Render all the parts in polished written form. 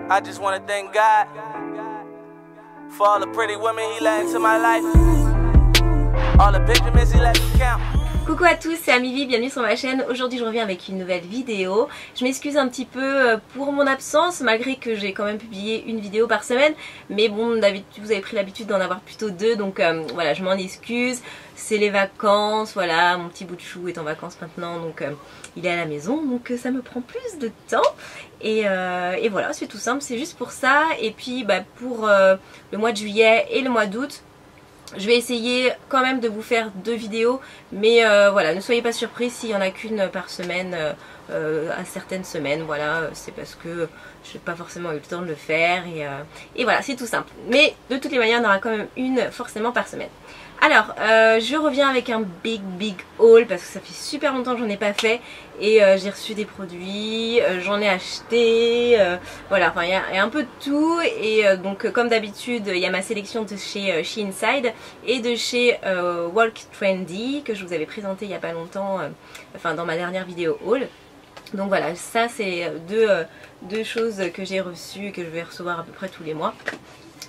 I just want to thank God for all the pretty women he let into my life. All the Benjamins he let me count. Coucou à tous, c'est Amivi, bienvenue sur ma chaîne. Aujourd'hui je reviens avec une nouvelle vidéo. Je m'excuse un petit peu pour mon absence, malgré que j'ai quand même publié une vidéo par semaine. Mais bon, d'habitude vous avez pris l'habitude d'en avoir plutôt deux, donc voilà, je m'en excuse. C'est les vacances, voilà, mon petit bout de chou est en vacances maintenant, donc il est à la maison, donc ça me prend plus de temps. Et voilà, c'est tout simple, c'est juste pour ça. Et puis pour le mois de juillet et le mois d'août, je vais essayer quand même de vous faire deux vidéos, mais voilà, ne soyez pas surpris s'il n'y en a qu'une par semaine à certaines semaines. Voilà, c'est parce que je n'ai pas forcément eu le temps de le faire et voilà, c'est tout simple. Mais de toutes les manières, il y en aura quand même une forcément par semaine. Alors, je reviens avec un big haul parce que ça fait super longtemps que j'en ai pas fait et j'ai reçu des produits, j'en ai acheté, voilà, enfin il y a un peu de tout et donc comme d'habitude il y a ma sélection de chez Shein et de chez Walk Trendy que je vous avais présenté il y a pas longtemps, enfin dans ma dernière vidéo haul. Donc voilà, ça c'est deux choses que j'ai reçues et que je vais recevoir à peu près tous les mois.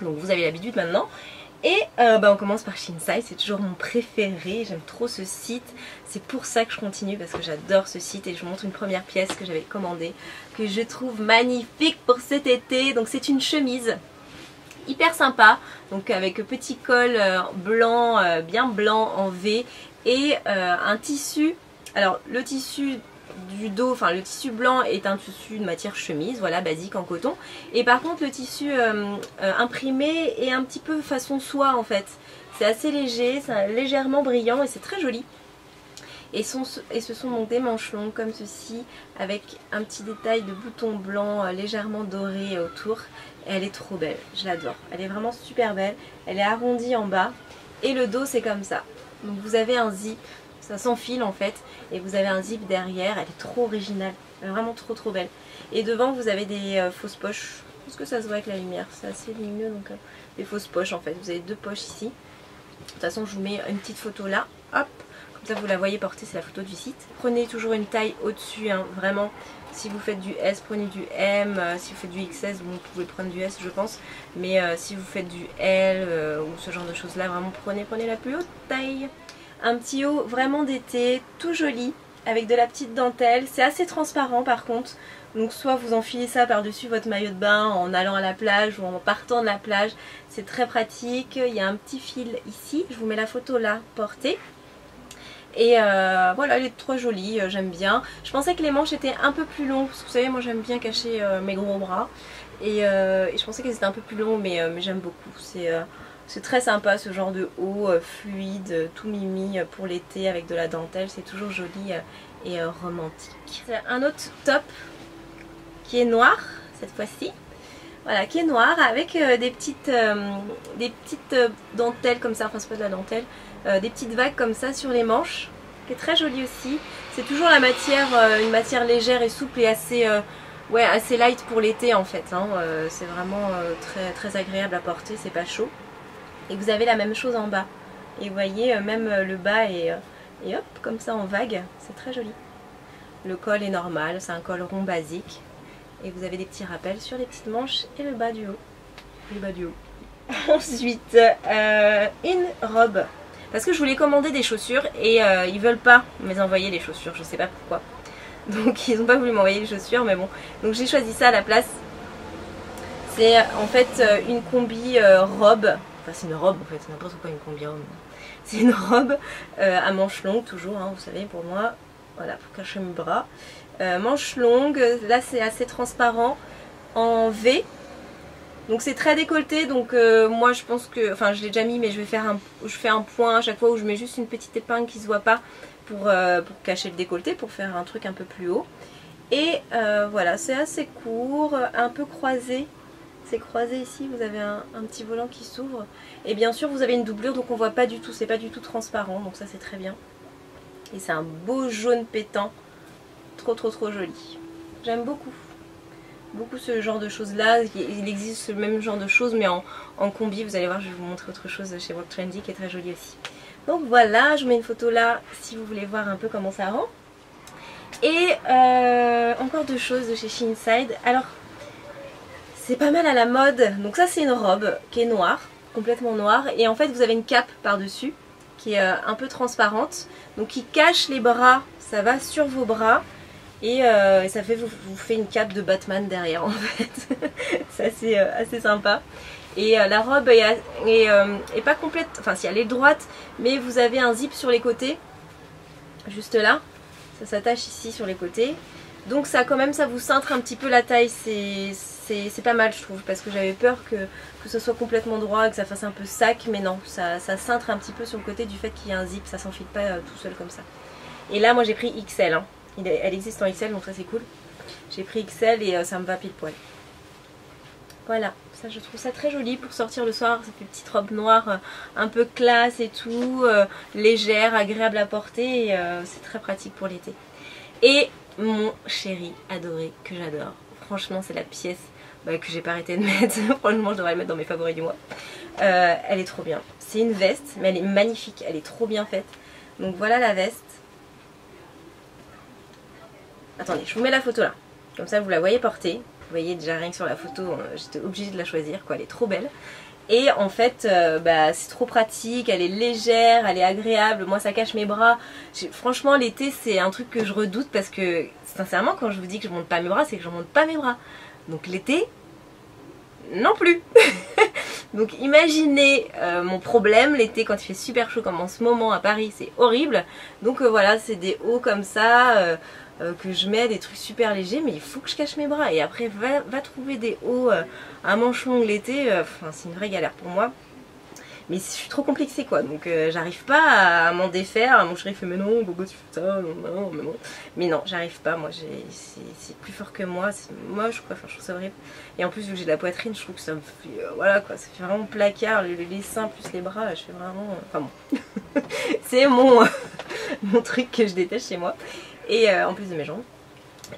Donc vous avez l'habitude maintenant. Et on commence par Shein, c'est toujours mon préféré, j'aime trop ce site, c'est pour ça que je continue parce que j'adore ce site et je vous montre une première pièce que j'avais commandée, que je trouve magnifique pour cet été. Donc c'est une chemise hyper sympa, donc avec petit col blanc, bien blanc en V et un tissu, alors le tissu du dos, enfin le tissu blanc est un tissu de matière chemise, voilà, basique en coton, et par contre le tissu imprimé est un petit peu façon soie en fait, c'est assez léger, c'est légèrement brillant et c'est très joli. Et ce sont donc des manches longues comme ceci avec un petit détail de boutons blancs légèrement dorés autour. Et elle est trop belle, je l'adore, elle est vraiment super belle, elle est arrondie en bas et le dos c'est comme ça. Donc vous avez un zip, ça s'enfile en fait, et vous avez un zip derrière, elle est trop originale, elle est vraiment trop belle. Et devant vous avez des fausses poches, je pense que ça se voit avec la lumière, c'est assez lumineux, donc des fausses poches en fait, vous avez deux poches ici. De toute façon je vous mets une petite photo là, hop, comme ça vous la voyez porter, c'est la photo du site. Prenez toujours une taille au-dessus, hein, vraiment, si vous faites du S, prenez du M, si vous faites du XS, vous pouvez prendre du S je pense, mais si vous faites du L ou ce genre de choses là, vraiment prenez la plus haute taille. Un petit haut vraiment d'été, tout joli, avec de la petite dentelle. C'est assez transparent par contre. Donc soit vous enfilez ça par-dessus votre maillot de bain en allant à la plage ou en partant de la plage. C'est très pratique. Il y a un petit fil ici. Je vous mets la photo là, portée. Et voilà, elle est trop jolie, j'aime bien. Je pensais que les manches étaient un peu plus longues, parce que vous savez, moi j'aime bien cacher mes gros bras. Et je pensais qu'elles étaient un peu plus longues, mais j'aime beaucoup. C'est très sympa ce genre de haut fluide, tout mimi pour l'été avec de la dentelle, c'est toujours joli et romantique. C'est un autre top qui est noir cette fois-ci, voilà, qui est noir avec des petites dentelles comme ça, enfin c'est pas de la dentelle, des petites vagues comme ça sur les manches, qui est très joli aussi. C'est toujours la matière, une matière légère et souple et assez light pour l'été en fait, hein. C'est vraiment très agréable à porter, c'est pas chaud. Et vous avez la même chose en bas. Et vous voyez, même le bas et hop, comme ça en vague. C'est très joli. Le col est normal, c'est un col rond basique. Et vous avez des petits rappels sur les petites manches et le bas du haut. Le bas du haut. Ensuite, une robe. Parce que je voulais commander des chaussures et ils veulent pas me les envoyer les chaussures. Je sais pas pourquoi. Donc ils n'ont pas voulu m'envoyer les chaussures, mais bon. Donc j'ai choisi ça à la place. C'est en fait une combi robe. Enfin c'est une robe en fait, c'est n'importe quoi une combi robe. C'est une robe à manches longues toujours, hein, vous savez, pour moi. Voilà, pour cacher mes bras. Manches longues, là c'est assez transparent, en V. Donc c'est très décolleté, donc moi je pense que, enfin je l'ai déjà mis, mais je fais un point à chaque fois où je mets juste une petite épingle qui se voit pas pour cacher le décolleté, pour faire un truc un peu plus haut. Et voilà, c'est assez court, un peu croisé. C'est croisé ici, vous avez un petit volant qui s'ouvre. Et bien sûr vous avez une doublure, donc on voit pas du tout, c'est pas du tout transparent, donc ça c'est très bien. Et c'est un beau jaune pétant, trop joli. J'aime beaucoup ce genre de choses là. Il existe ce même genre de choses mais en combi. Vous allez voir, je vais vous montrer autre chose chez Walk Trendy qui est très jolie aussi. Donc voilà, je vous mets une photo là si vous voulez voir un peu comment ça rend. Et encore deux choses de chez Shein. Alors c'est pas mal à la mode. Donc ça c'est une robe qui est noire, complètement noire. Et en fait vous avez une cape par-dessus qui est un peu transparente. Donc qui cache les bras, ça va sur vos bras. Et ça fait vous fait une cape de Batman derrière en fait. C'est assez sympa. Et la robe est pas complète, enfin si elle est droite, mais vous avez un zip sur les côtés, juste là. Ça s'attache ici sur les côtés. Donc ça quand même, ça vous cintre un petit peu la taille. C'est pas mal je trouve, parce que j'avais peur que ce soit complètement droit, que ça fasse un peu sac. Mais non, ça cintre un petit peu sur le côté du fait qu'il y a un zip. Ça s'enfile pas tout seul comme ça. Et là moi j'ai pris XL, hein. Elle existe en XL, donc ça c'est cool. J'ai pris XL et ça me va pile poil. Voilà, ça je trouve ça très joli pour sortir le soir. Ça fait une petite robe noire un peu classe et tout, légère, agréable à porter. Et c'est très pratique pour l'été. Et mon chéri adoré, que j'adore. Franchement c'est la pièce que j'ai pas arrêté de mettre. Franchement je devrais la mettre dans mes favoris du mois. Elle est trop bien. C'est une veste, mais elle est magnifique. Elle est trop bien faite. Donc voilà la veste. Attendez, je vous mets la photo là. Comme ça vous la voyez porter. Vous voyez déjà rien que sur la photo, j'étais obligée de la choisir quoi, elle est trop belle. Et en fait c'est trop pratique, elle est légère, elle est agréable, moi ça cache mes bras. Franchement l'été c'est un truc que je redoute parce que sincèrement quand je vous dis que je monte pas mes bras, c'est que je monte pas mes bras. Donc l'été, non plus. Donc imaginez mon problème l'été quand il fait super chaud comme en ce moment à Paris, c'est horrible. Donc voilà, c'est des hauts comme ça que je mets, des trucs super légers, mais il faut que je cache mes bras. Et après va trouver des hauts à manches longues l'été, c'est une vraie galère pour moi. Mais je suis trop complexée quoi, donc j'arrive pas à m'en défaire. Mon chéri fait mais non, pourquoi tu fais ça, non, mais non. Mais non, j'arrive pas, moi c'est plus fort que moi, c'est moche quoi, enfin je trouve ça horrible. Et en plus vu que j'ai de la poitrine, je trouve que ça me fait, voilà quoi, ça fait vraiment placard, les seins plus les bras, je fais vraiment, enfin bon. C'est mon truc que je déteste chez moi. Et en plus de mes jambes.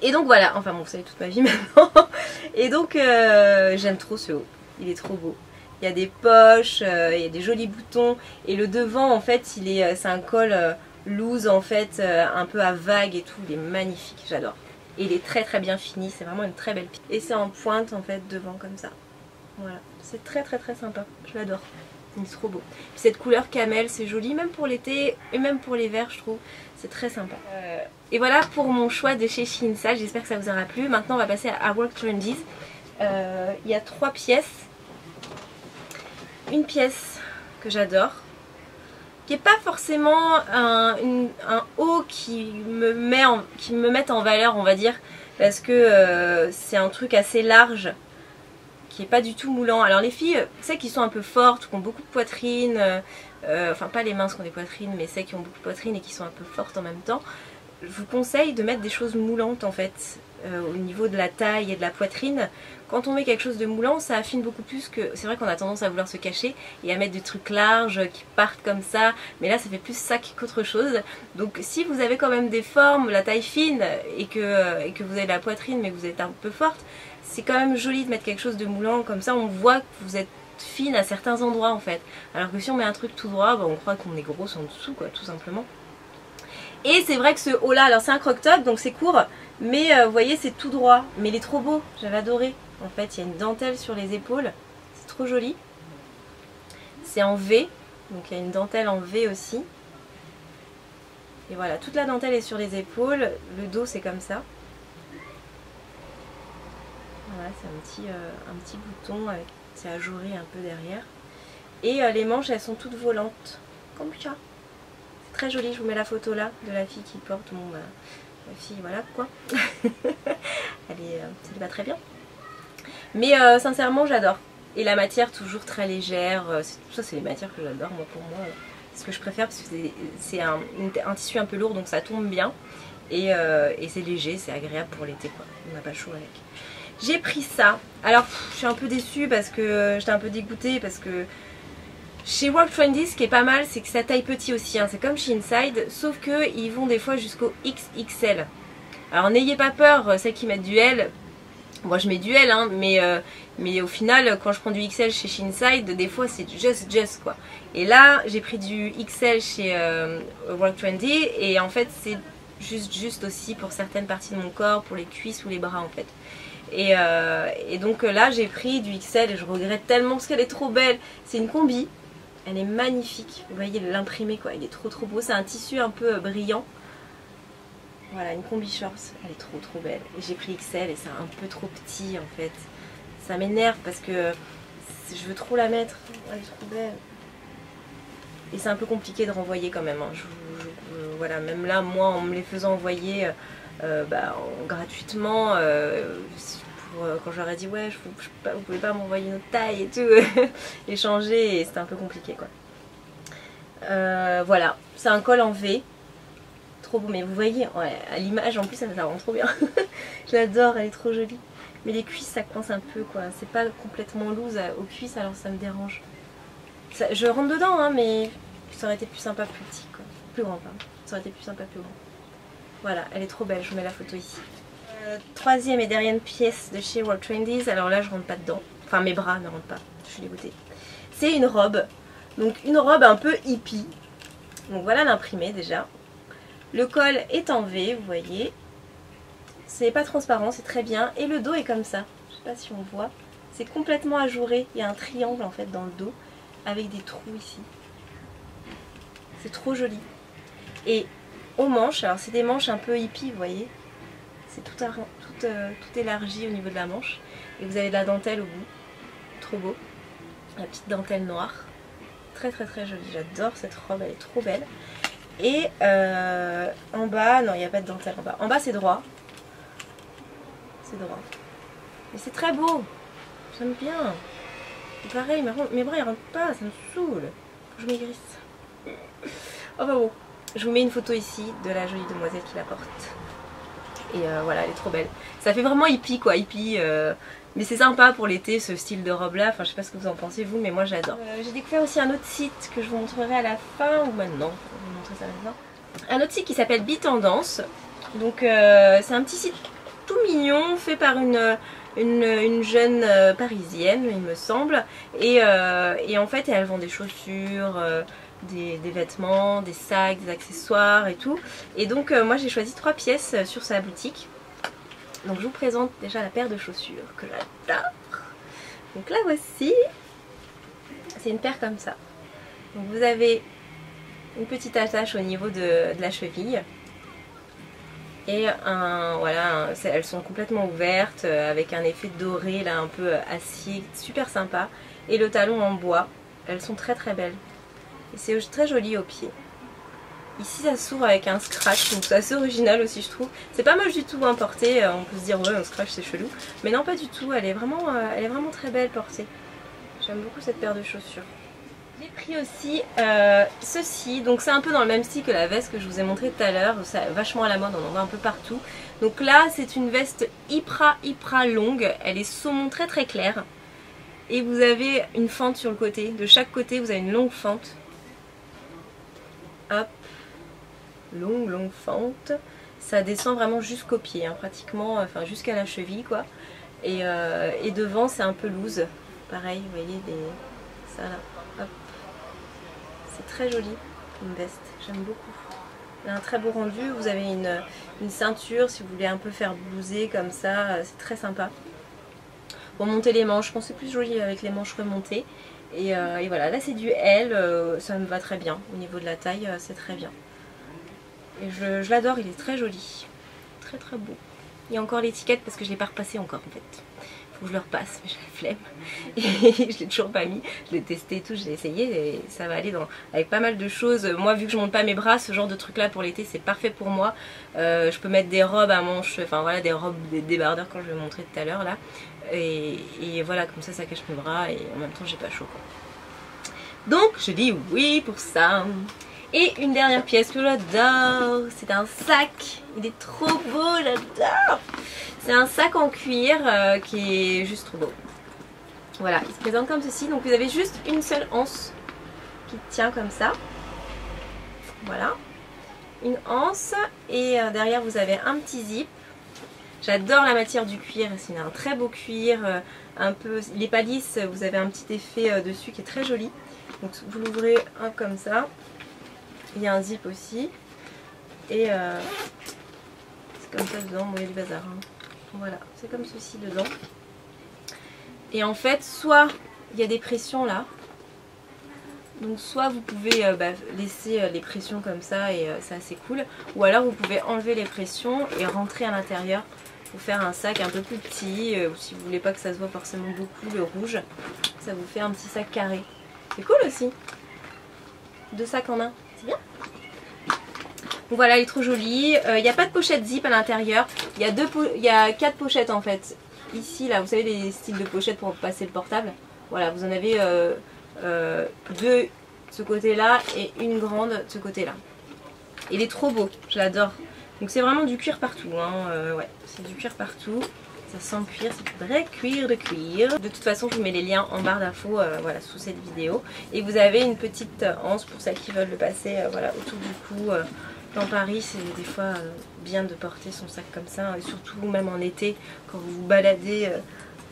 Et donc voilà, enfin bon vous savez toute ma vie maintenant. Et donc j'aime trop ce haut, il est trop beau. Il y a des poches, il y a des jolis boutons. Et le devant en fait c'est un col loose en fait, un peu à vague et tout. Il est magnifique, j'adore. Et il est très très bien fini, c'est vraiment une très belle pièce. Et c'est en pointe en fait devant comme ça. Voilà, c'est très très très sympa, je l'adore. Il est trop beau. Puis cette couleur camel, c'est joli, même pour l'été et même pour l'hiver, je trouve. C'est très sympa. Et voilà pour mon choix de chez She Inside. J'espère que ça vous aura plu. Maintenant, on va passer à Work Trendies. Il y a 3 pièces. Une pièce que j'adore, qui n'est pas forcément un haut qui me mette en valeur, on va dire, parce que c'est un truc assez large, qui est pas du tout moulant. Alors les filles, celles qui sont un peu fortes, qui ont beaucoup de poitrine, enfin pas les minces qui ont des poitrines, mais celles qui ont beaucoup de poitrine et qui sont un peu fortes en même temps, je vous conseille de mettre des choses moulantes en fait, au niveau de la taille et de la poitrine. Quand on met quelque chose de moulant, ça affine beaucoup plus que... C'est vrai qu'on a tendance à vouloir se cacher et à mettre des trucs larges qui partent comme ça, mais là ça fait plus sac qu'autre chose. Donc si vous avez quand même des formes, la taille fine et que vous avez la poitrine mais que vous êtes un peu forte, c'est quand même joli de mettre quelque chose de moulant, comme ça on voit que vous êtes fine à certains endroits en fait. Alors que si on met un truc tout droit, on croit qu'on est grosse en dessous quoi, tout simplement. Et c'est vrai que ce haut là, alors c'est un croc top donc c'est court, mais vous voyez c'est tout droit, mais il est trop beau, j'avais adoré. En fait il y a une dentelle sur les épaules, c'est trop joli. C'est en V, donc il y a une dentelle en V aussi. Et voilà, toute la dentelle est sur les épaules, le dos c'est comme ça. Voilà, c'est un petit bouton, c'est ajouré un peu derrière. Et les manches elles sont toutes volantes, comme ça. C'est très joli, je vous mets la photo là de la fille qui porte, bon bah, la fille voilà quoi. Ça lui va très bien. Mais sincèrement j'adore. Et la matière toujours très légère, tout ça c'est les matières que j'adore moi pour moi. C'est ce que je préfère parce que c'est un tissu un peu lourd donc ça tombe bien. Et c'est léger, c'est agréable pour l'été quoi, on n'a pas chaud avec. J'ai pris ça, alors je suis un peu déçue parce que j'étais un peu dégoûtée parce que chez Work Trendies ce qui est pas mal c'est que ça taille petit aussi, hein. C'est comme chez Inside sauf qu'ils vont des fois jusqu'au XXL. Alors n'ayez pas peur, celles qui mettent du L, moi je mets du L hein, mais au final quand je prends du XL chez She Inside des fois c'est just quoi. Et là j'ai pris du XL chez Work Trendy et en fait c'est juste aussi pour certaines parties de mon corps, pour les cuisses ou les bras en fait. Et donc là j'ai pris du XL et je regrette tellement parce qu'elle est trop belle. C'est une combi, elle est magnifique. Vous voyez l'imprimé quoi, il est trop beau. C'est un tissu un peu brillant. Voilà, une combi shorts, elle est trop belle. Et j'ai pris XL et c'est un peu trop petit en fait. Ça m'énerve parce que je veux trop la mettre. Elle est trop belle. Et c'est un peu compliqué de renvoyer quand même. Hein. Voilà, même là, moi, en me les faisant envoyer gratuitement, quand j'aurais dit ouais, vous pouvez pas m'envoyer notre taille et tout, échanger, et c'était un peu compliqué quoi. Voilà, c'est un col en V. Trop beau, mais vous voyez, ouais, à l'image en plus, ça rend trop bien. Je l'adore, elle est trop jolie. Mais les cuisses, ça coince un peu quoi. C'est pas complètement loose aux cuisses, alors ça me dérange. Je rentre dedans, hein, mais ça aurait été plus sympa plus petit, quoi. Plus grand, pardon. Ça aurait été plus sympa plus grand. Voilà, elle est trop belle, je vous mets la photo ici. Troisième et dernière pièce de chez World Trendies. Alors là, je rentre pas dedans. Enfin, mes bras ne rentrent pas. Je suis dégoûtée. C'est une robe. Donc, une robe un peu hippie. Donc, voilà l'imprimé déjà. Le col est en V, vous voyez. C'est pas transparent, c'est très bien. Et le dos est comme ça. Je sais pas si on voit. C'est complètement ajouré. Il y a un triangle en fait dans le dos. Avec des trous ici. C'est trop joli. Et aux manches, alors c'est des manches un peu hippie, vous voyez. C'est tout élargi au niveau de la manche. Et vous avez de la dentelle au bout. Trop beau. La petite dentelle noire. Très jolie. J'adore cette robe, elle est trop belle. Et en bas, non il n'y a pas de dentelle en bas. En bas c'est droit. C'est droit. Mais c'est très beau. J'aime bien. Pareil, mes bras ils rentrent pas, ça me saoule. Faut que je maigrisse. Enfin bon, je vous mets une photo ici de la jolie demoiselle qui la porte. Et voilà, elle est trop belle. Ça fait vraiment hippie quoi, hippie. Mais c'est sympa pour l'été ce style de robe là. Enfin, je sais pas ce que vous en pensez vous, mais moi j'adore. J'ai découvert aussi un autre site que je vous montrerai à la fin ou maintenant. Je vais vous montrer ça maintenant. Un autre site qui s'appelle Bitendance. Donc c'est un petit site tout mignon fait par une jeune parisienne il me semble, et en fait elle vend des chaussures, des vêtements, des sacs, des accessoires et tout, et donc moi j'ai choisi 3 pièces sur sa boutique. Donc je vous présente déjà la paire de chaussures que j'adore. Donc la voici, c'est une paire comme ça. Donc vous avez une petite attache au niveau de la cheville. Et voilà, elles sont complètement ouvertes avec un effet doré là un peu acier, super sympa. Et le talon en bois, elles sont très belles. Et c'est très joli au pied. Ici ça s'ouvre avec un scratch, donc c'est assez original aussi je trouve. C'est pas moche du tout hein, porté, on peut se dire ouais un scratch c'est chelou. Mais non pas du tout, elle est vraiment très belle portée. J'aime beaucoup cette paire de chaussures. J'ai pris aussi ceci, donc c'est un peu dans le même style que la veste que je vous ai montré tout à l'heure, c'est vachement à la mode, on en voit un peu partout. Donc là c'est une veste hyper longue, elle est saumon très claire. Et vous avez une fente sur le côté, de chaque côté vous avez une longue fente. Hop, longue fente. Ça descend vraiment jusqu'au pied, hein, pratiquement, enfin jusqu'à la cheville quoi. Et devant c'est un peu loose, pareil, vous voyez, ça là, hop. C'est très joli une veste, j'aime beaucoup. Elle a un très beau rendu, vous avez une ceinture si vous voulez un peu faire blouser comme ça, c'est très sympa. Pour monter les manches, je pense que c'est plus joli avec les manches remontées. Et voilà, là c'est du L, ça me va très bien. Au niveau de la taille, c'est très bien. Et je l'adore, il est très joli. Très beau. Il y a encore l'étiquette parce que je ne l'ai pas repassé encore en fait. Faut que je le repasse, mais j'ai la flemme. Et je l'ai toujours pas mis. Je l'ai testé et tout, je l'ai essayé et ça va aller avec pas mal de choses. Moi vu que je monte pas mes bras, ce genre de truc là pour l'été c'est parfait pour moi. Je peux mettre des robes à manches, enfin voilà des robes, des débardeurs quand je vais vous montrer tout à l'heure là. Et voilà, comme ça cache mes bras et en même temps j'ai pas chaud quoi. Donc je dis oui pour ça. Et une dernière pièce que j'adore, c'est un sac. Il est trop beau, j'adore. C'est un sac en cuir qui est juste trop beau. Voilà, il se présente comme ceci. Donc vous avez juste une seule anse qui tient comme ça. Voilà, une anse. Et derrière vous avez un petit zip. J'adore la matière du cuir, c'est un très beau cuir, un peu, il est pas lisse, vous avez un petit effet dessus qui est très joli. Donc vous l'ouvrez comme ça, il y a un zip aussi, et c'est comme ça dedans, bon il y a du bazar. Hein. Voilà, c'est comme ceci dedans. Et en fait, soit il y a des pressions là. Donc soit vous pouvez laisser les pressions comme ça et c'est assez cool. Ou alors vous pouvez enlever les pressions et rentrer à l'intérieur pour faire un sac un peu plus petit. Ou si vous voulez pas que ça se voit forcément beaucoup le rouge, ça vous fait un petit sac carré. C'est cool aussi. 2 sacs en un, c'est bien. Donc voilà, il est trop joli. Il n'y a pas de pochette zip à l'intérieur. Il y a 4 pochettes en fait. Ici, là, vous savez les styles de pochettes pour passer le portable. Voilà, vous en avez 2 de ce côté-là et une grande de ce côté-là. Il est trop beau, je l'adore. Donc c'est vraiment du cuir partout. Hein. Ouais, c'est du cuir partout. Ça sent le cuir, c'est du vrai cuir de cuir. De toute façon, je vous mets les liens en barre d'infos voilà, sous cette vidéo. Et vous avez une petite anse pour celles qui veulent le passer voilà, autour du cou. Dans Paris, c'est des fois bien de porter son sac comme ça. Et surtout même en été, quand vous vous baladez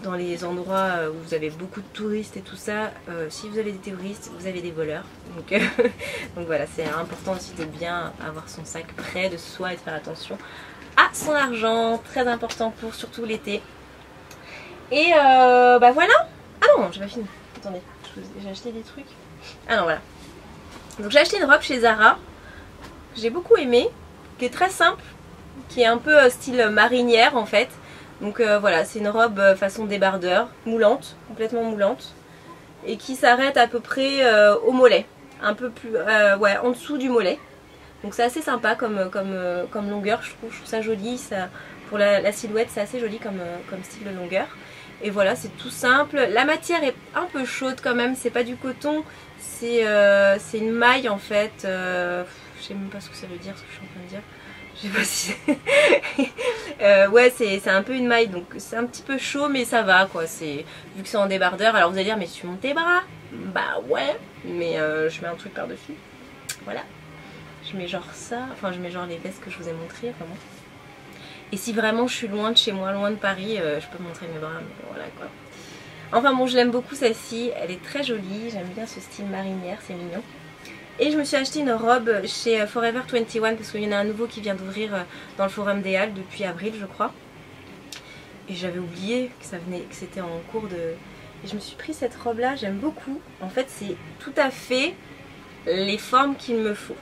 dans les endroits où vous avez beaucoup de touristes et tout ça. Si vous avez des touristes, vous avez des voleurs. Donc, donc voilà, c'est important aussi de bien avoir son sac près de soi et de faire attention à son argent, très important pour surtout l'été. Et bah voilà. Ah non, j'ai pas fini. Attendez, j'ai acheté des trucs. Ah non, voilà. Donc j'ai acheté une robe chez Zara. J'ai beaucoup aimé, qui est très simple, qui est un peu style marinière en fait. Donc voilà, c'est une robe façon débardeur, moulante, complètement moulante. Et qui s'arrête à peu près au mollet. Un peu plus, ouais, en dessous du mollet. Donc c'est assez sympa comme longueur, je trouve ça joli. Ça, pour la silhouette, c'est assez joli comme style de longueur. Et voilà, c'est tout simple. La matière est un peu chaude quand même, c'est pas du coton, c'est une maille en fait. Je sais même pas ce que ça veut dire, ce que je suis en train de dire. Je sais pas si ouais, c'est un peu une maille, donc c'est un petit peu chaud, mais ça va quoi. Vu que c'est en débardeur, alors vous allez dire, mais tu montes tes bras? Bah ouais, mais je mets un truc par-dessus. Voilà. Je mets genre ça, enfin je mets genre les vestes que je vous ai montrées, vraiment. Et si vraiment je suis loin de chez moi, loin de Paris, je peux montrer mes bras, mais voilà quoi. Enfin bon, je l'aime beaucoup celle-ci, elle est très jolie, j'aime bien ce style marinière, c'est mignon. Et je me suis acheté une robe chez Forever 21 parce qu'il y en a un nouveau qui vient d'ouvrir dans le Forum des Halles depuis avril je crois. Et j'avais oublié que c'était en cours de... Et je me suis pris cette robe là, j'aime beaucoup. En fait c'est tout à fait les formes qu'il me faut.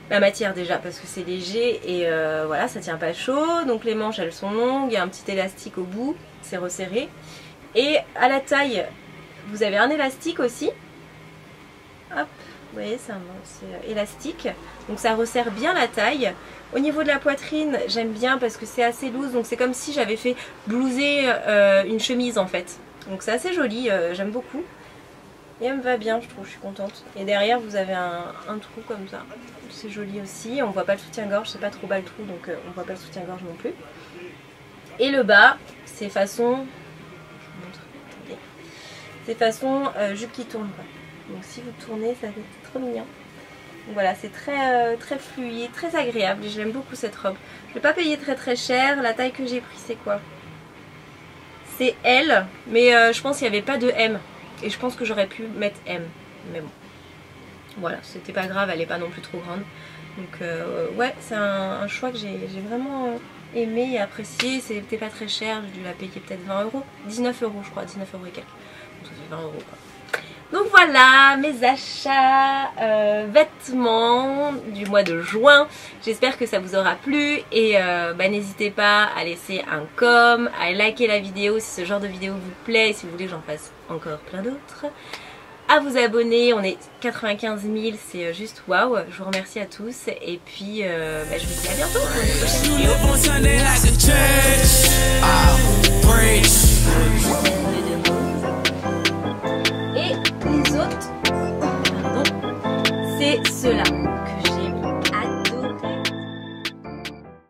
La matière déjà parce que c'est léger et voilà, ça tient pas chaud. Donc les manches elles sont longues, il y a un petit élastique au bout, c'est resserré. Et à la taille, vous avez un élastique aussi. Hop. Vous voyez, c'est élastique, donc ça resserre bien la taille. Au niveau de la poitrine, j'aime bien parce que c'est assez loose, donc c'est comme si j'avais fait blouser une chemise en fait. Donc c'est assez joli, j'aime beaucoup. Et elle me va bien, je trouve, je suis contente. Et derrière, vous avez un trou comme ça. C'est joli aussi, on voit pas le soutien-gorge, c'est pas trop bas le trou, donc on voit pas le soutien-gorge non plus. Et le bas, c'est façon... C'est façon jupe qui tourne quoi. Donc si vous tournez, ça va être trop mignon. Donc voilà, c'est très fluide, très agréable et j'aime beaucoup cette robe. Je ne l'ai pas payé très cher. La taille que j'ai pris c'est quoi? C'est L, mais je pense qu'il n'y avait pas de M. Et je pense que j'aurais pu mettre M. Mais bon. Voilà, c'était pas grave, elle n'est pas non plus trop grande. Donc ouais, c'est un choix que j'ai vraiment aimé et apprécié. C'était pas très cher, j'ai dû la payer peut-être 20 €. 19 € je crois, 19 € et quelques. Donc ça fait 20 € quoi. Donc voilà mes achats vêtements du mois de juin. J'espère que ça vous aura plu et n'hésitez pas à laisser un com, à liker la vidéo si ce genre de vidéo vous plaît et si vous voulez que j'en fasse encore plein d'autres. À vous abonner, on est 95 000, c'est juste waouh. Je vous remercie à tous et puis je vous dis à bientôt pour une prochaine vidéo. Et les autres, pardon, c'est ceux-là.